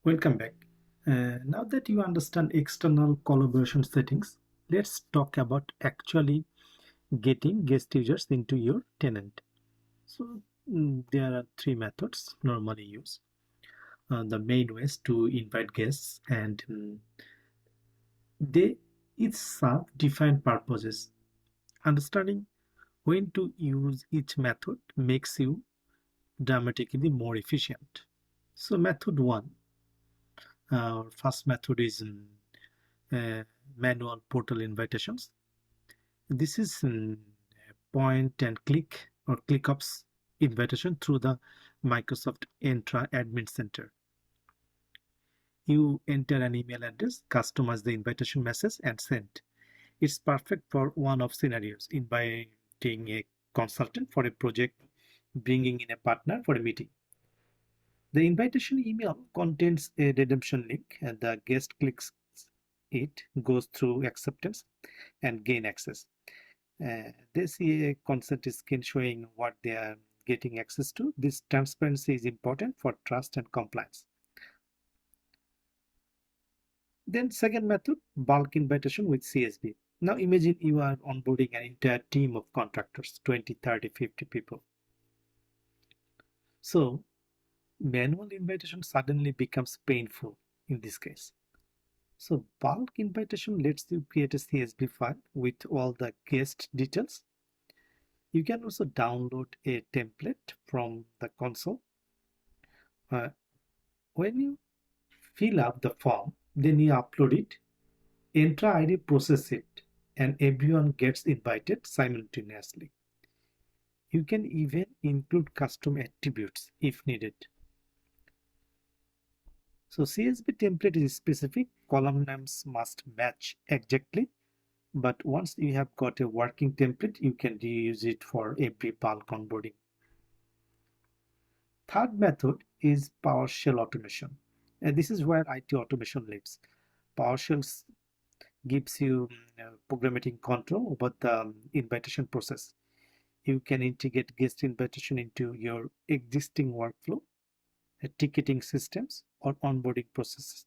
Welcome back. Now that you understand external collaboration settings, let's talk about actually getting guest users into your tenant. So there are three methods normally used. The main ways to invite guests and they each serve different purposes. Understanding when to use each method makes you dramatically more efficient. So method one, first method is uh, manual portal invitations. This is point and click or ClickUp's invitation through the Microsoft Entra Admin Center. You enter an email address, customize the invitation message, and send. It's perfect for one of scenarios: inviting a consultant for a project, bringing in a partner for a meeting. The invitation email contains a redemption link, and the guest clicks it, goes through acceptance, and gain access. They see a consent screen showing what they are getting access to. This transparency is important for trust and compliance. Then second method, bulk invitation with CSV. Now imagine you are onboarding an entire team of contractors, 20, 30, 50 people. So manual invitation suddenly becomes painful in this case. So bulk invitation lets you create a CSV file with all the guest details. You can also download a template from the console. When you fill up the form, then you upload it, Entra ID process it, and everyone gets invited simultaneously. You can even include custom attributes if needed. So CSV template is specific, column names must match exactly, but once you have got a working template, you can reuse it for every bulk onboarding. Third method is PowerShell automation. And this is where IT automation lives. PowerShell gives you programmatic control over the invitation process. You can integrate guest invitation into your existing workflow, ticketing systems, or onboarding processes.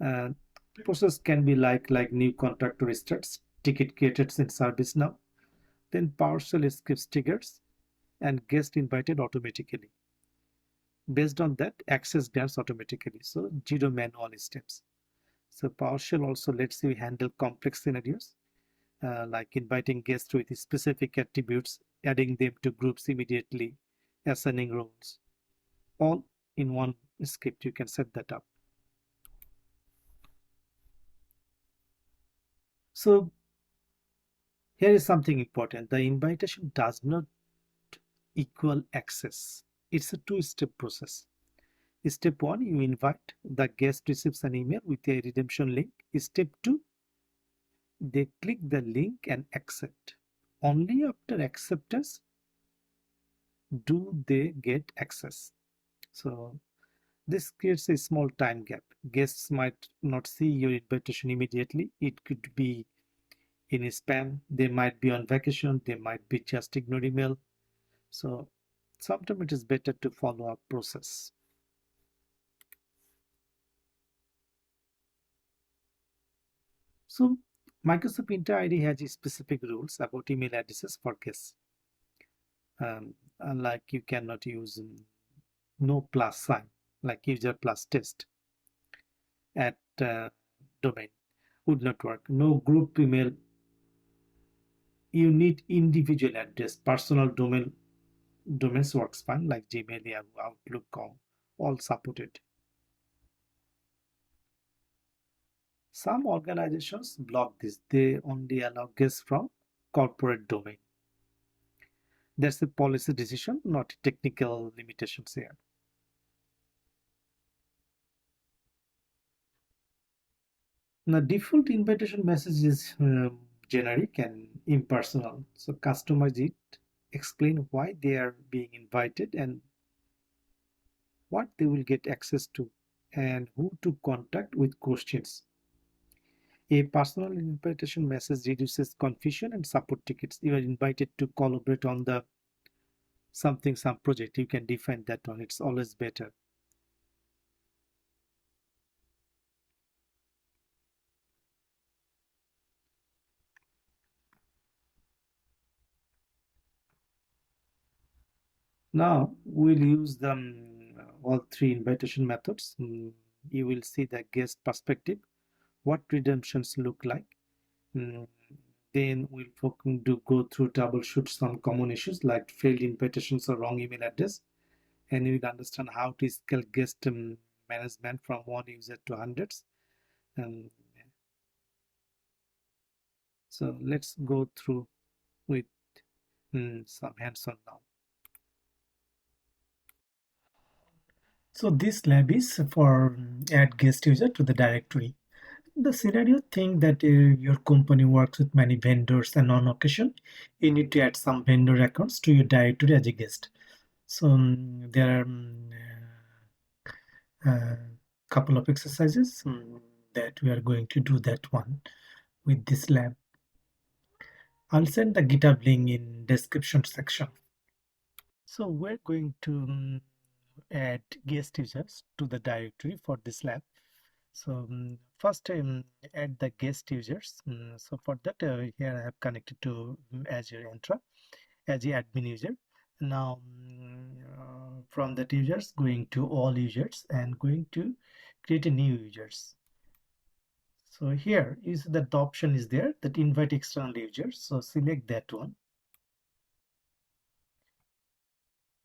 Uh, Process can be like new contractor restarts, ticket created in ServiceNow, then PowerShell scripts triggers, and guest invited automatically. Based on that, access grants automatically. So zero manual steps. So PowerShell also lets you handle complex scenarios, like inviting guests with specific attributes, adding them to groups immediately, assigning roles, all in one script. You can set that up. So here is something important. The invitation does not equal access. It's a two-step process. Step one, you invite, the guest receives an email with a redemption link. Step two, they click the link and accept. Only after acceptance do they get access. So this creates a small time gap. Guests might not see your invitation immediately. It could be in spam. They might be on vacation. They might be just ignore email. So sometimes it is better to follow up process. So Microsoft Entra ID has specific rules about email addresses for guests. Like you cannot use no plus sign, like user plus test at domain would not work. No group email. You need individual address. Personal domains works fine, like Gmail, Yahoo, Outlook.com, all supported. Some organizations block this. They only allow guests from corporate domain. That's a policy decision, not technical limitations here. The default invitation message is generic and impersonal. So customize it, explain why they are being invited and what they will get access to and who to contact with questions. A personal invitation message reduces confusion and support tickets. You are invited to collaborate on some project. You can define that one. It's always better. Now we'll use the all three invitation methods. You will see the guest perspective, what redemptions look like. Mm, Then we'll go through troubleshoot some common issues like failed invitations or wrong email address, and you'll understand how to scale guest management from one user to hundreds. Um, so let's go through with some hands-on now. So this lab is for add guest user to the directory. The scenario thing that your company works with many vendors, and on occasion you need to add some vendor accounts to your directory as a guest. So there are couple of exercises that we are going to do that one with this lab. I'll send the GitHub link in description section. So we're going to add guest users to the directory for this lab. So first add the guest users. So for that here I have connected to Azure Entra as the admin user. Now from that users going to all users and going to create a new users. So here is that the option is there that invite external users. So select that one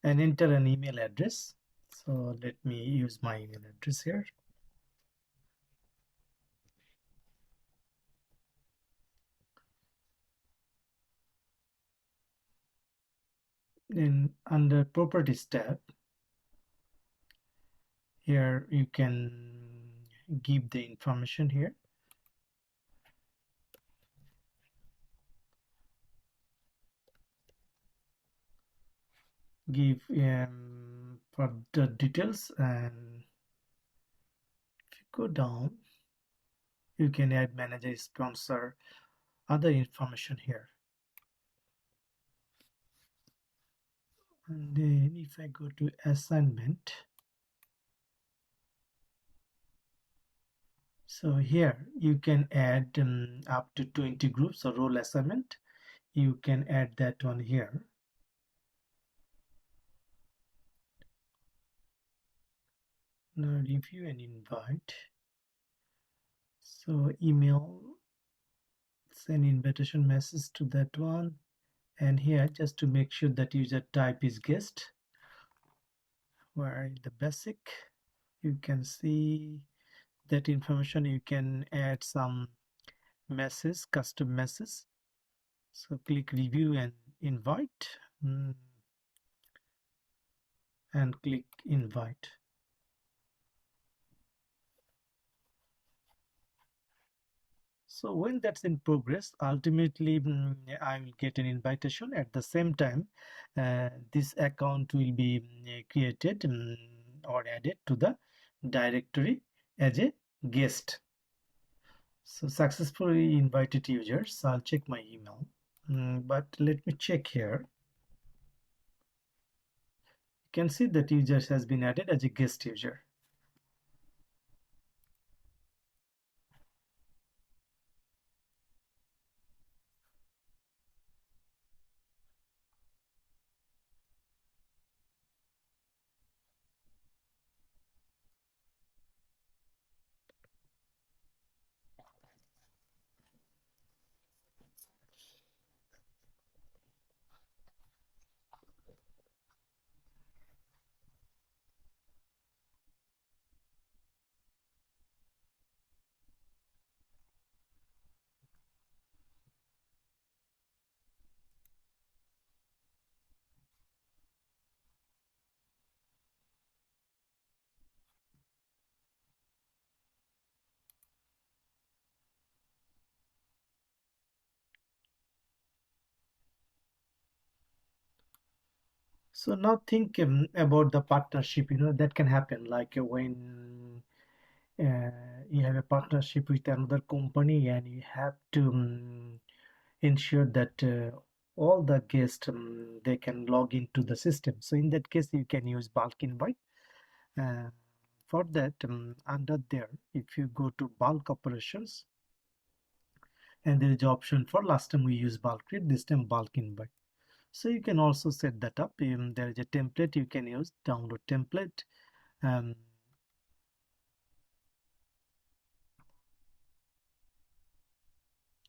and enter an email address. So let me use my email address here. Then under properties tab, here you can give the information here. Give for the details, and if you go down, you can add manager, sponsor, other information here. And then if I go to assignment, so here you can add up to 20 groups or role assignment. You can add that one here. Now review and invite. So email, send invitation message to that one, and here just to make sure that user type is guest, where the basic you can see that information. You can add some message, custom message. So click review and invite and click invite. So when that's in progress, ultimately I will get an invitation. At the same time, this account will be created or added to the directory as a guest. So successfully invited users. I'll check my email, but let me check here. You can see that users has been added as a guest user. So now think about the partnership. That can happen like when you have a partnership with another company and you have to ensure that all the guests they can log into the system. So in that case you can use bulk invite. For that under there, if you go to bulk operations, and there is option for last time we use bulk create, this time bulk invite. So you can also set that up. There is a template you can use, download template, um,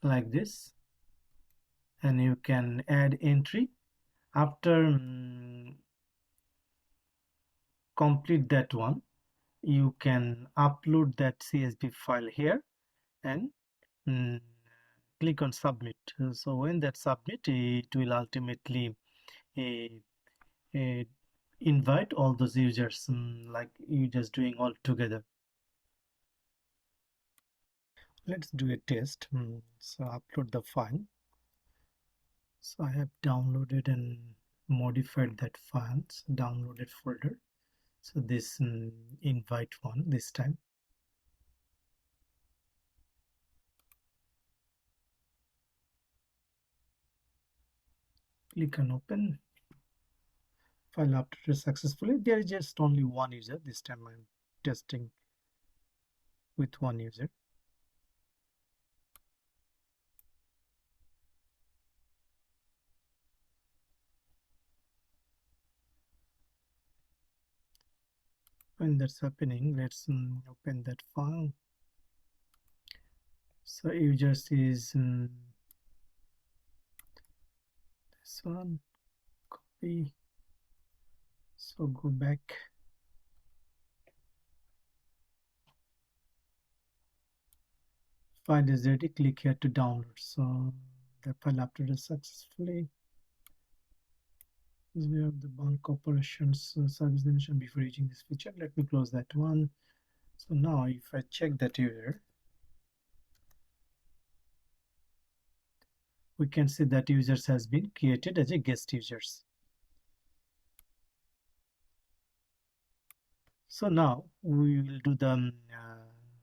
like this, and you can add entry after complete that one. You can upload that CSV file here and mm, click on submit. So when that submit, it will ultimately uh, uh, invite all those users, like you just doing all together. Let's do a test. So upload the file. So I have downloaded and modified that file. So downloaded folder. So this invite one this time. Click on open. File uploaded successfully. There is just only one user. This time I'm testing with one user. When that's happening, let's open that file. So users is this one, copy. So go back. File is ready. Click here to download. So the file uploaded successfully. This way of the bulk operations service dimension before using this feature. Let me close that one. So now if I check that user, we can see that users has been created as a guest users. So now we will do the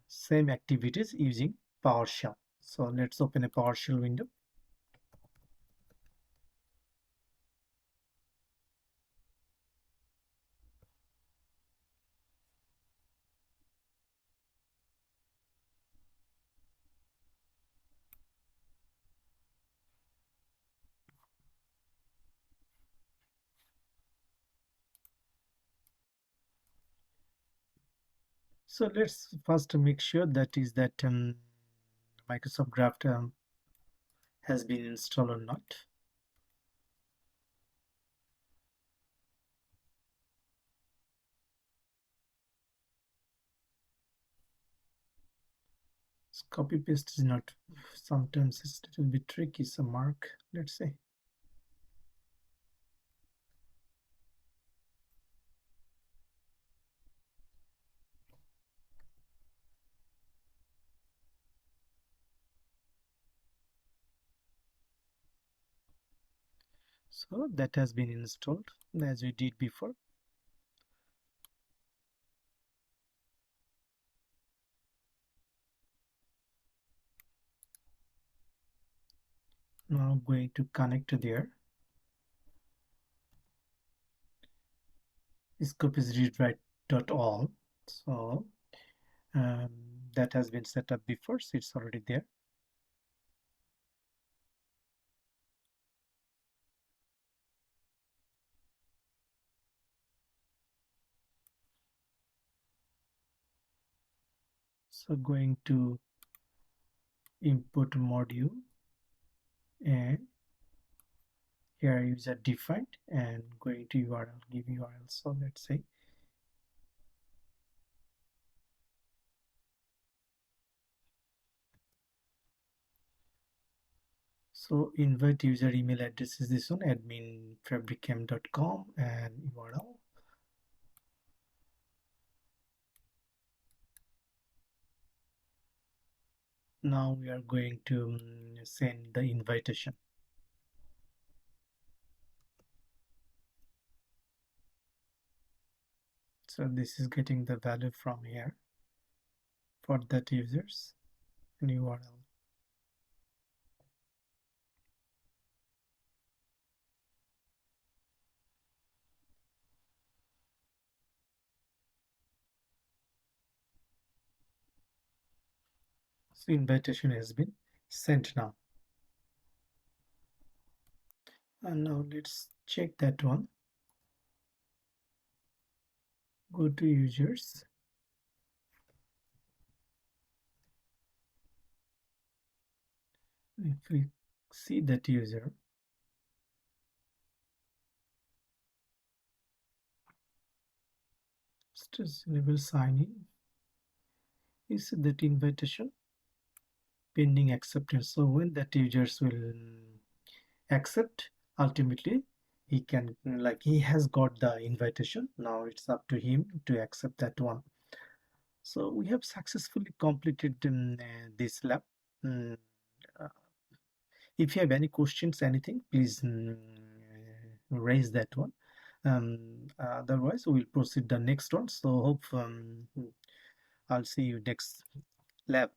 same activities using PowerShell. So let's open a PowerShell window. So let's first make sure that Microsoft Draft has been installed or not. Copy paste is not, sometimes it's a little bit tricky. So mark, let's say. So that has been installed as we did before. Now going to connect to there. Scope is readwrite.all. So um, that has been set up before, so it's already there. So going to import module, and here user defined, and going to URL, give URL. So let's say so invite user email address is this one, admin.fabricam.com, and URL. Now we are going to send the invitation. So this is getting the value from here for that users and URL. So invitation has been sent now. And now let's check that one. Go to users. If we see that user, just enable sign in. You see that invitation pending acceptance. So when that users will accept, ultimately he can, like, he has got the invitation. Now it's up to him to accept that one. So we have successfully completed this lab. Mm, uh, if you have any questions, anything, please raise that one. Otherwise we'll proceed the next one. So hope I'll see you next lab.